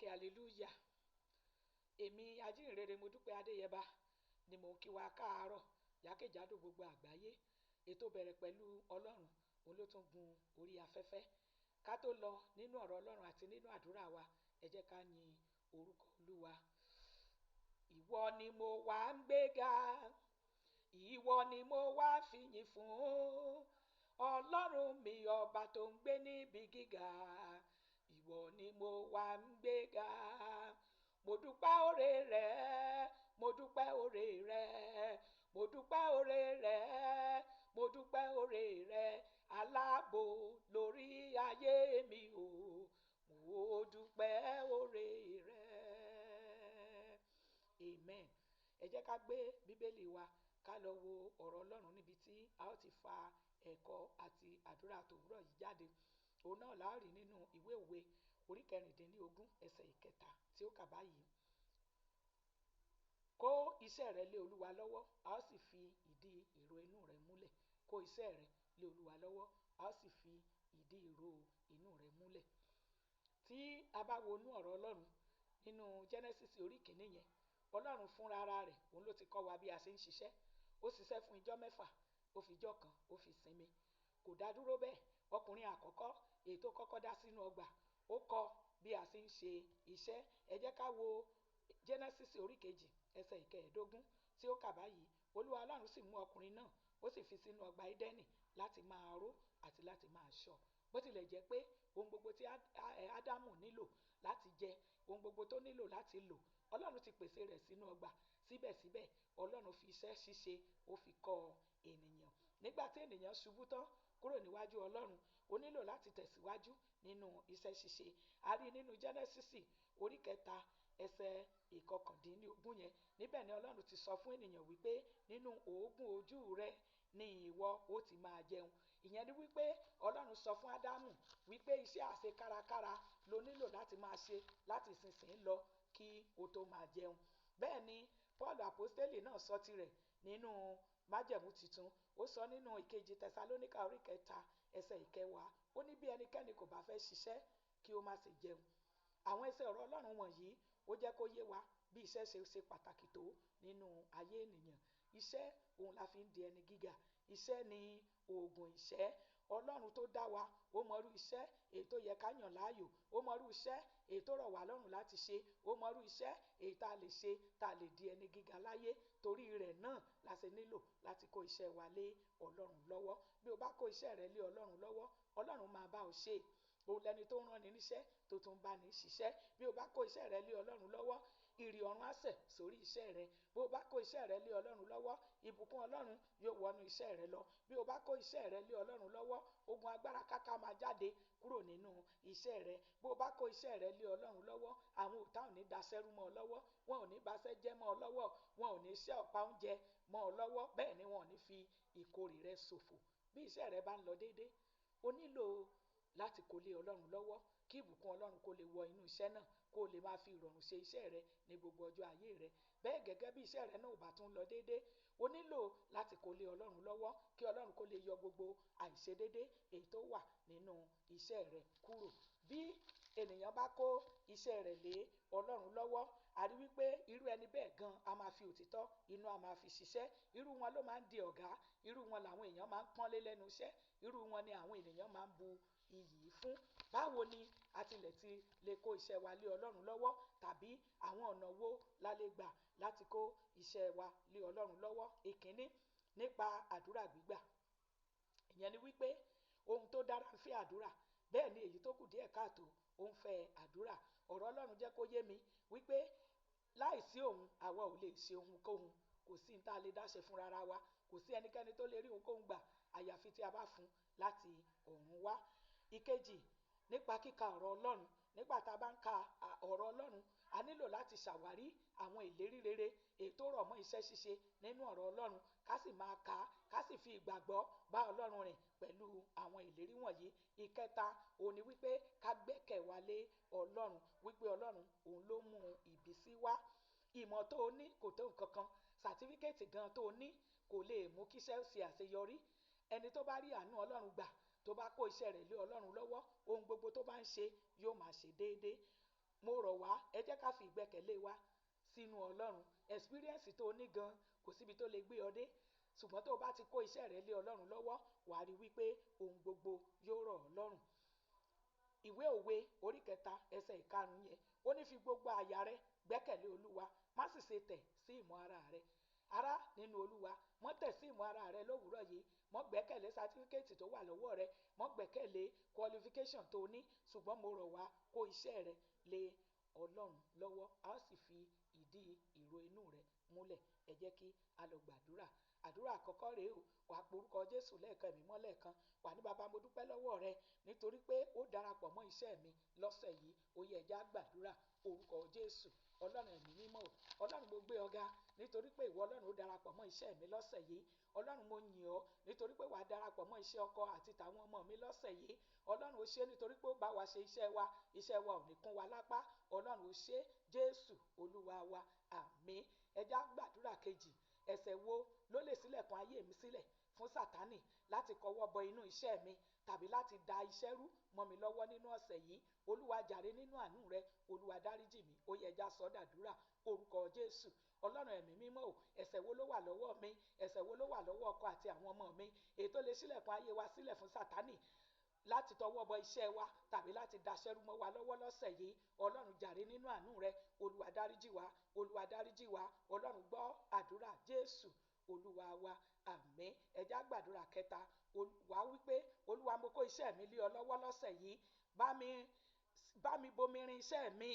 kí hallelujah. Èmi ajínrere Modúpẹ́ Adéyẹbá ni mò ń kí wa káàárọ̀ jákèjádò gbogbo àgbáyé. Ètò bẹ̀rẹ̀ pẹ̀lú Ọlọ́run, òun ló tún gun orí afẹ́fẹ́. Ká tó lọ nínú ọ̀rọ̀ Ọlọ́run àti nínú àdúrà wa, ẹ jẹ́ ká yin orúkọ Olúwa. Ìwọ ni mo wá ń gbéga, ìwọ ni mo wá fìyìn fún. Ọlọ́run mi ọba tó ń gbé níbi gíga, ìwọ ni mo wá ń gbéga. Mo dúpẹ́ oore rẹ, mo dúpẹ́ oore rẹ, mo dúpẹ́ oore rẹ, mo dúpẹ́ oore rẹ, aláàbò lórí ayé mi o, mo dúpẹ́ oore rẹ. Amen. Ẹ jẹ́ ká gbé Bíbélì wa ká lọ wo ọ̀rọ̀ Ọlọ́run níbi tí a ó ti fa ẹ̀kọ́ àti àdúrà tòwúrọ̀ yìí jáde. Òun náà la ó rí nínú ìwé Òwe orí 16 ẹsẹ̀ 3 tí ó kà báyìí. Kó iṣẹ́ rẹ lé Olúwa lọ́wọ́, a ó sì fi ìdí èrò inú rẹ múlẹ̀. Kó iṣẹ́ rẹ lé Olúwa lọ́wọ́, a ó sì fi ìdí èrò inú rẹ múlẹ̀. Tí a bá wo inú ọ̀rọ̀ Ọlọ́run nínú Genesis orí 1 yẹn, Ọlọ́run fúnra ara rẹ̀ òun ló ti kọ́ wa bí a ṣe ń ṣiṣẹ́. Ó ṣiṣẹ́ fún ijọ́ 6, ó fi ijọ́ kan ó fi sinmi. Kò dá dúró bẹ́ẹ̀. Ọkùnrin àkọ́kọ́ èyí tó kọ́kọ́ dá sínú ọgbà, ó kọ́ bí a ṣe ń ṣe iṣẹ́. Ẹ jẹ́ ká wo Genesis orí 2 ẹsẹ̀ 15 tí ó kà báyìí. Olúwa Ọlọ́run sì mú ọkùnrin náà, ó sì fi sínú ọgbà Édẹ́nì láti máa ró àti láti máa ṣọ́. Bó tilẹ̀ jẹ́ pé ohun gbogbo tí Ádámù nílò láti jẹ, ohun gbogbo tó nílò láti lò, Ọlọ́run ti pèsè rẹ̀ sínú ọgbà. Síbẹ̀síbẹ̀ Ọlọ́run fi iṣẹ́ ṣíṣe ó fi kọ́ ènìyàn. Nígbà tí ènìyàn ṣubú tán kúrò níwájú Ọlọ́run, ó nílò láti tẹ̀síwájú nínú iṣẹ́ ṣíṣe. A rí nínú Genesis orí 3 ẹsẹ̀ 19 yẹn. Níbẹ̀ ni Ọlọ́run ti sọ fún ènìyàn wípé nínú òógùn ojú rẹ ni ìwọ ó ti máa jẹun. Ìyẹn ni wípé Ọlọ́run sọ fún Ádámù wípé iṣẹ́ àṣekárakára ló nílò láti máa ṣe láti ìsinsìnyí lọ kí o tó máa jẹun. Bẹ́ẹ̀ ni Paul Àpọ́stélì náà sọ tirẹ̀ nínú májẹ̀mú titun. Ó sọ nínú 2 Tẹsalóníkà orí 3 ẹsẹ̀ 10. Ó ní bí ẹnikẹ́ni kò bá fẹ́ ṣiṣẹ́ kí ó má ṣe jẹun. Àwọn ẹsẹ̀ ọ̀rọ̀ Ọlọ́run wọ̀nyí ó jẹ́ kó yé wa bí iṣẹ́ ṣe pàtàkì tó nínú ayé ènìyàn. Iṣẹ́ òun la fi ń di ẹni gíga. Iṣẹ́ ni oògùn ìṣẹ́. Ọlọ́run tó dá wa ó mọrú iṣẹ́ èyí tó yẹ ká yàn láàyò. Ó mọrú iṣẹ́ èyí tó rọ̀ wá lọ́rùn láti ṣe. Ó mọrú iṣẹ́ èyí tá a lè ṣe tá a lè di ẹni gíga láyé. Torí rẹ̀ náà la ṣe nílò láti kó iṣẹ́ wa lé Ọlọ́run lọ́wọ́. Bí o bá kó iṣẹ́ rẹ lé Ọlọ́run lọ́wọ́, Ọlọ́run máa bá ọ ṣe. Òun lẹni tó ń rán ni níṣẹ́ tó tún bá ní ṣiṣẹ́. Bí o bá kó iṣẹ́ rẹ lé Ọlọ́run lọ́wọ́, ìrì ọ̀run á sẹ̀ sórí iṣẹ́ rẹ. Bí o bá kó iṣẹ́ rẹ lé Ọlọ́run lọ́wọ́, ìbùkún Ọlọ́run yóò wọnú iṣẹ́ rẹ lọ. Bí o bá kó iṣẹ́ rẹ lé Ọlọ́run lọ́wọ́, ogun agbára káká máa jáde kúrò nínú iṣẹ́ rẹ. Bí o bá kó iṣẹ́ rẹ lé Ọlọ́run lọ́wọ́, àwọn ọ̀tá ò ní daṣẹ́rú mọ́ ọ lọ́wọ́, wọn ò ní baṣẹ́ jẹ́ mọ́ ọ lọ́wọ́, wọn ò ní ṣẹ́ ọ̀pá oúnjẹ mọ́ ọ lọ́wọ́, bẹ́ẹ̀ ni wọn ò ní fi ìkórè rẹ ṣòfò. Bí iṣẹ́ rẹ bá ń lọ déédé, o nílò láti kó lé Ọlọ́run lọ́wọ́ kí ìbùkún Ọlọ́run kó lè wọ inú iṣẹ́ náà, kó o lè máa fi ìrọ̀rùn ṣe iṣẹ́ rẹ ní gbogbo ọjọ́ ayé rẹ. Bẹ́ẹ̀ gẹ́gẹ́ bí iṣẹ́ rẹ náà ò bá tún lọ déédé, o nílò láti kó lé Ọlọ́run lọ́wọ́ kí Ọlọ́run kó lè yọ gbogbo àìṣedéédé èyí tó wà nínú iṣẹ́ rẹ kúrò. Bí ènìyàn bá kó iṣẹ́ rẹ̀ lé Ọlọ́run lọ́wọ́, a rí wípé irú ẹni bẹ́ẹ̀ gan a máa fi òtítọ́ inú a máa fi ṣiṣẹ́. Irú wọn ló máa ń di ọ̀gá. Irú wọn làwọn èèyàn máa ń pọ́nlé lẹ́nu iṣẹ́. Irú wọn ni àwọn ènìyàn máa ń bu iyì fún. Báwo ni a tilẹ̀ ti lè kó iṣẹ́ wa lé Ọlọ́run lọ́wọ́, tàbí àwọn ọ̀nà wo la lè gbà láti kó iṣẹ́ wa lé Ọlọ́run lọ́wọ́? Ìkíní, nípa àdúrà gbígbà. Ìyẹn ni wípé ohun tó dára ń fẹ́ àdúrà, bẹ́ẹ̀ ni èyí tó kù díẹ̀ káàtó ó ń fẹ́ àdúrà. Ọ̀rọ̀ Ọlọ́run jẹ́ kó yé mi wípé láìsí òun àwa ò lè ṣe ohunkóhun. Kò sí ní tá a lè dáṣe fún rárá wa. Kò sí ẹnikẹ́ni tó lè rí ohunkóhun gbà àyàfi tí a bá fún láti ọ̀run wá. Ìkejì, nípa kíka ọ̀rọ̀ Ọlọ́run. Nígbà tá a bá ń ka ọ̀rọ̀ Ọlọ́run, a nílò láti ṣàwárí àwọn ìlérí rere èyí tó rọ̀ mọ́ iṣẹ́ ṣíṣe nínú ọ̀rọ̀ Ọlọ́run. Ká sì máa kà á, ká sì fi ìgbàgbọ́ bá Ọlọ́run rìn pẹ̀lú àwọn ìlérí wọ̀nyí. Ìkẹta, òun ni wípé ká gbẹ́kẹ̀ wa lé Ọlọ́run, wípé Ọlọ́run òun ló mú ìbísí wá. Ìmọ̀ tó o ní kò tó nǹkan kan. Sàtífíkẹ́tì gan tó o ní kò lè mú kí iṣẹ́ ṣe àṣeyọrí. Ẹni tó bá rí àánú Ọlọ́run gbà, tó bá kó iṣẹ́ rẹ̀ lé Ọlọ́run lọ́wọ́, ohun gbogbo tó bá ń ṣe yóò máa ṣe déédéé. mo rọ̀ wá ẹ jẹ́ ká fi ìgbẹ́kẹ̀lé wa sínú Ọlọ́run. Experience tó ní gan kò síbi tó lè gbé ọ dé, ṣùgbọ́n tó o bá ti kó iṣẹ́ rẹ lé Ọlọ́run lọ́wọ́ wàá rí wípé ohun gbogbo yóò rọ̀ ọ́ lọ́rùn. Ìwé òwe orí 3 ẹsẹ̀ 5 yẹn ó ní fi gbogbo àyà rẹ gbẹ́kẹ̀lé Olúwa, má sì ṣe tẹ̀ sí ìmọ̀ ara rẹ. Ará nínú Olúwa, mọ́ tẹ̀ sí ìmọ̀ ara rẹ lówùúrọ̀ yìí, mọ́ gbẹ́kẹ̀lé sátífíkẹ́ẹ̀tì tó wà lọ́wọ́ rẹ, mọ́ gbẹ́kẹ̀lé qualification tó ní, ṣùgbọ́n mo rọ̀ wá kó iṣẹ́ rẹ lé Ọlọ́run lọ́wọ́, a ó sì fi ìdí ìró inú rẹ múlẹ̀. Ẹ jẹ́ kí a lọ gbàdúrà. Àdúrà àkọ́kọ́ rèé o, wà á porúkọ Jésù lẹ́ẹ̀kan, ẹ̀mí mọ́ lẹ́ẹ̀kan, wà ní bàbá mo dúpẹ́ lọ́wọ́ rẹ nítorí pé ó darapọ̀ mọ́ iṣẹ́ mi lọ́sẹ̀ yìí. Ó yẹ ẹja gbàdúrà orúkọ Jésù. Ọlọ́run ẹ̀mí mímọ́ o, Ọlọ́run mo gbé ọ̀gá nítorí pé ìwọ Ọlọ́run ó darapọ̀ mọ́ iṣẹ́ mi lọ́sẹ̀ yìí. Ọlọ́run mo yìn ọ́ nítorí pé wàá darapọ̀ mọ́ iṣẹ́ ọkọ àti tàwọn ọmọ mi lọ́sẹ̀ yìí. Ọlọ́run ó ṣe nítorí pé ó bá wa ṣe iṣẹ́ wa ò ní kún wa lápá. Ọlọ́run ó ṣe Jésù Olúwa wa, àmín. Ẹja gbàdúrà kejì. Ẹ̀ṣẹ̀ wo ló lè ṣílẹ̀kùn ayé mi sílẹ̀ fún Sátánì láti kọwọ́ bọ inú iṣẹ́ mi tàbí láti da iṣẹ́ rú mọ́ mi lọ́wọ́ nínú ọ̀sẹ̀ yìí? Olúwa jàre nínú àánú rẹ, Olúwa dáríjì mí. Ó yẹ ẹja sọ́dàdúrà orúkọ Jésù. Ọlọ́run ẹ̀mí mímọ́ o, ẹ̀ṣẹ̀ wo ló wà lọ́wọ́ mi? Ẹ̀ṣẹ̀ wo ló wà lọ́wọ́ ọkọ àti àwọn ọmọ mi èyí tó lè ṣílẹ̀kùn ayé wa sílẹ̀ fún Sátánì láti tọwọ́ bọ iṣẹ́ wa tàbí láti daṣẹ́rú mọ́ wa lọ́wọ́ lọ́sẹ̀ yìí? Ọlọ́run jàre nínú àánú rẹ, Olúwa dáríjì wá, Olúwa dáríjì wá. Ọlọ́run gbọ́ àdúrà Jésù Olúwa wa, àmín. Ẹja gbàdúrà kẹta. Wàá wípé Olúwa mo kó iṣẹ́ mi lé ọ lọ́wọ́ lọ́sẹ̀ yìí, bá mi bomirin iṣẹ́ mi,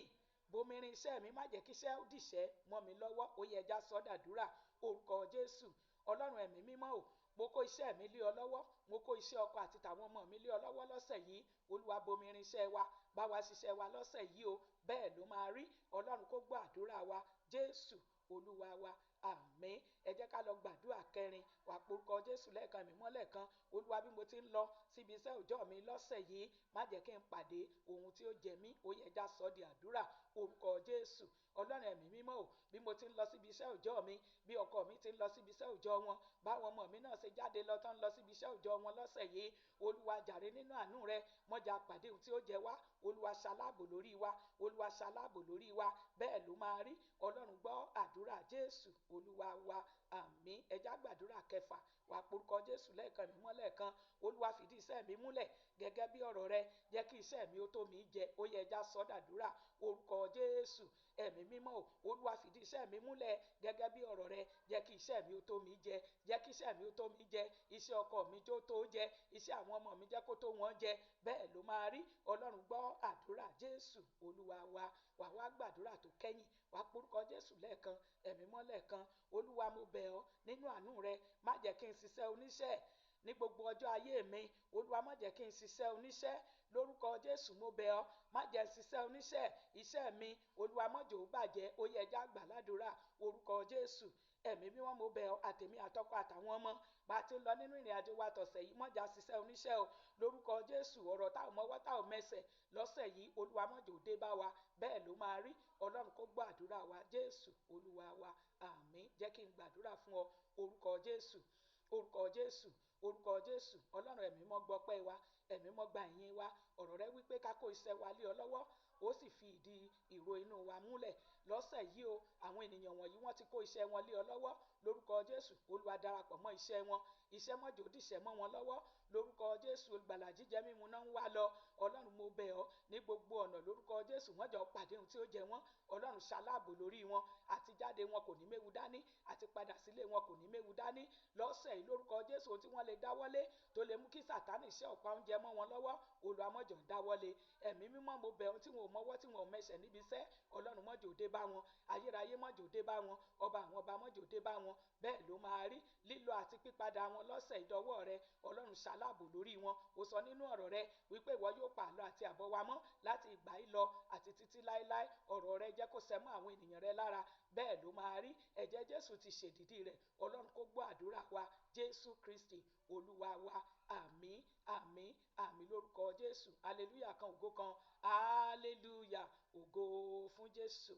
bomirin iṣẹ́ mi, má jẹ́ kí iṣẹ́ dìṣẹ́ mọ́ mi lọ́wọ́. Ó yẹ ẹja sọ́dàdúrà orúkọ Jésù. Ọlọ́run ẹ̀mí mímọ́ o, mo kó iṣẹ́ mi lé ọ lọ́wọ́, mo kó iṣẹ́ ọkọ àti tàwọn ọmọ mi lé ọ lọ́wọ́ lọ́sẹ̀ yìí. Olúwa bomirin iṣẹ́ wa, bá wa ṣiṣẹ́ wa lọ́sẹ̀ yìí o, bẹ́ẹ̀ ló máa rí. Ọlọ́run kó gbọ́ àdúrà wa Jésù Olúwa wa, àmín. Ẹ jẹ́ ká lọ gbàdúrà kẹrin. Wà porúkọ Jésù lẹ́ẹ̀kan, ẹ̀mí mọ́ lẹ́ẹ̀kan. Olúwa bí mo ti ń lọ síbi iṣẹ́ òòjọ́ mi lọ́sẹ̀ yìí, má jẹ́ kí n pàdé ohun tí ó jẹ mí. Ó yẹ ẹja sọ di àdúrà orúkọ Jésù. Ọlọ́run ẹ̀mí mímọ́ o, bí mo ti ń lọ síbi iṣẹ́ òòjọ́ mi, bí ọkọ mi ti ń lọ síbi iṣẹ́ òòjọ́ wọn, báwọn ọmọ mi náà ṣe jáde lọ tán lọ síbi iṣẹ́ òòjọ́ wọn lọ́sẹ̀ yìí, Olúwa jàre nínú àánú rẹ, má jẹ́ a pàdé ohun tí ó jẹ wá. Olúwa ṣaláàbò lórí wa, Olúwa ṣaláàbò lórí wa, bẹ́ẹ̀ ló máa rí. Ọlọ́run gbọ́ àdúrà Jésù Olúwa wa, àmín. Ẹja gbàdúrà kẹfà. Wà porúkọ Jésù lẹ́ẹ̀kan, ẹ̀mí mọ́ lẹ́ẹ̀kan. Olúwa fìdí iṣẹ́ mi múlẹ̀ gẹ́gẹ́ bí ọ̀rọ̀ rẹ, jẹ́ kí iṣẹ́ mi ó tó mi jẹ. Ó yẹ ẹja sọ́dàdúrà orúkọ Jésù. Ẹ̀mí mímọ́ o, Olúwa fìdí iṣẹ́ mi múlẹ̀ gẹ́gẹ́ bí ọ̀rọ̀ rẹ, jẹ́ kí iṣẹ́ mi ó tó mi jẹ, jẹ́ kí iṣẹ́ mi ó tó mi jẹ, iṣẹ́ ọkọ mi jó tó jẹ, iṣẹ́ àwọn ọmọ mi jẹ́ kó tó wọn jẹ, bẹ́ẹ̀ ló máa rí. Ọlọ́run gbọ́ àdúrà Jésù Olúwa wa. Wà wá gbàdúrà tó kẹ́yìn. Wà porúkọ Jésù lẹ́ẹ̀kan, ẹ̀mí mọ́ lẹ́ẹ̀kan. Olúwa mo bẹ̀ ọ́ nínú àánú rẹ, má jẹ́ kí n ṣiṣẹ́ oníṣẹ́ ní gbogbo ọjọ́ ayé mi. Olúwa má jẹ́ kí n ṣiṣẹ́ oníṣẹ́ lórúkọ Jésù. Mo bẹ̀ ọ́, má jẹ́ n ṣiṣẹ́ oníṣẹ́ iṣẹ́ mi. Olúwa má jẹ́ ó bàjẹ́. Ó yẹ ẹja gbà ládùúrà orúkọ Jésù. Ẹ̀mí mímọ́ mo bẹ̀ ọ́, àtèmi àtọkọ àtàwọn ọmọ bá ti ń lọ nínú ìrìn àjò wa tọ̀sẹ̀ yìí, má jẹ́ a ṣiṣẹ́ oníṣẹ́ o lórúkọ Jésù. Ọ̀rọ̀ tá ò mọ́wọ́ tá ò mẹsẹ̀ lọ́sẹ̀ yìí, Olúwa má jẹ́ ó dé bá wa, bẹ́ẹ̀ ló máa rí. Ọlọ́run kó gbọ́ àdúrà wa Jésù Olúwa wa, àmín. Jẹ́ kí n gbàdúrà fún ọ orúkọ Jésù, orúkọ Jésù, orúkọ Jésù. Ọlọ́run ẹ̀mí mọ́ gbọpẹ́ wa, ẹ̀mí mọ́ gba ìyìn wa. Ọ̀rọ̀ rẹ wípé ká kó iṣẹ́ wa lé ọ lọ́wọ́, ó sì fi ìdí ìró inú wa múlẹ̀ lọ́sẹ̀ yìí o. Àwọn ènìyàn wọ̀nyí wọ́n ti kó iṣẹ́ wọn lé ọ lọ́wọ́ lórúkọ Jésù. Olúwa darapọ̀ mọ́ iṣẹ́ wọn, iṣẹ́ má jẹ́ ó dìṣẹ́ mọ́ wọn lọ́wọ́ lórúkọ Jésù. Olùgbàlà jíjẹ mímu náà ń wá lọ. Ọlọ́run mo bẹ̀ ọ́ ní gbogbo ọ̀nà lórúkọ Jésù, má jẹ́ ó pàdé ohun tí ó jẹ wọ́n. Ọlọ́run ṣaláàbò lórí wọn, àti jáde wọn kò ní méwu dání, àti padà sílé wọn kò ní méwu dání lọ́sẹ̀ yìí lórúkọ Jésù. Ohun tí wọ́n lè dáwọ́lé tó lè mú kí Sátánì ṣe ọ̀pá oúnjẹ mọ́ wọn lọ́wọ́, Olúwa má jẹ́ ó dáwọ́lé. Ẹ̀mí mímọ́ mo bẹ̀ ọ́, tí wọn ò mọ́wọ́ tí wọn ò mẹsẹ̀ níbi iṣẹ́, Ọlọ́run má jẹ́ ó dé bá wọn, ayérayé má jẹ́ ó dé bá wọn, ọba àwọn ọba má jẹ́ ó dé bá wọn, bẹ́ẹ̀ ló máa rí. Lílọ àti pípadà wọn lọ́sẹ̀ ìdọ́wọ́ rẹ, Ọlọ́run ṣaláàbò lórí wọn. Ó sọ nínú ọ̀rọ̀ rẹ wípé ìwọ yóò pa àlọ àti àbọ̀ wa mọ́ láti ìgbà yìí lọ àti títí láéláé. Ọ̀rọ̀ rẹ jẹ́ kó sẹ mọ́ àwọn ènìyàn rẹ lára, bẹ́ẹ̀ ló máa rí. Ẹ̀jẹ̀ Jésù ti ṣèdìdí rẹ̀. Ọlọ́run kó gbọ́ àdúrà wa Jésù Kristi Olúwa wa, àmín, àmín, àmín lórúkọ Jésù. Hallelujah kan, ògo kan, hallelujah, ògo fún Jésù.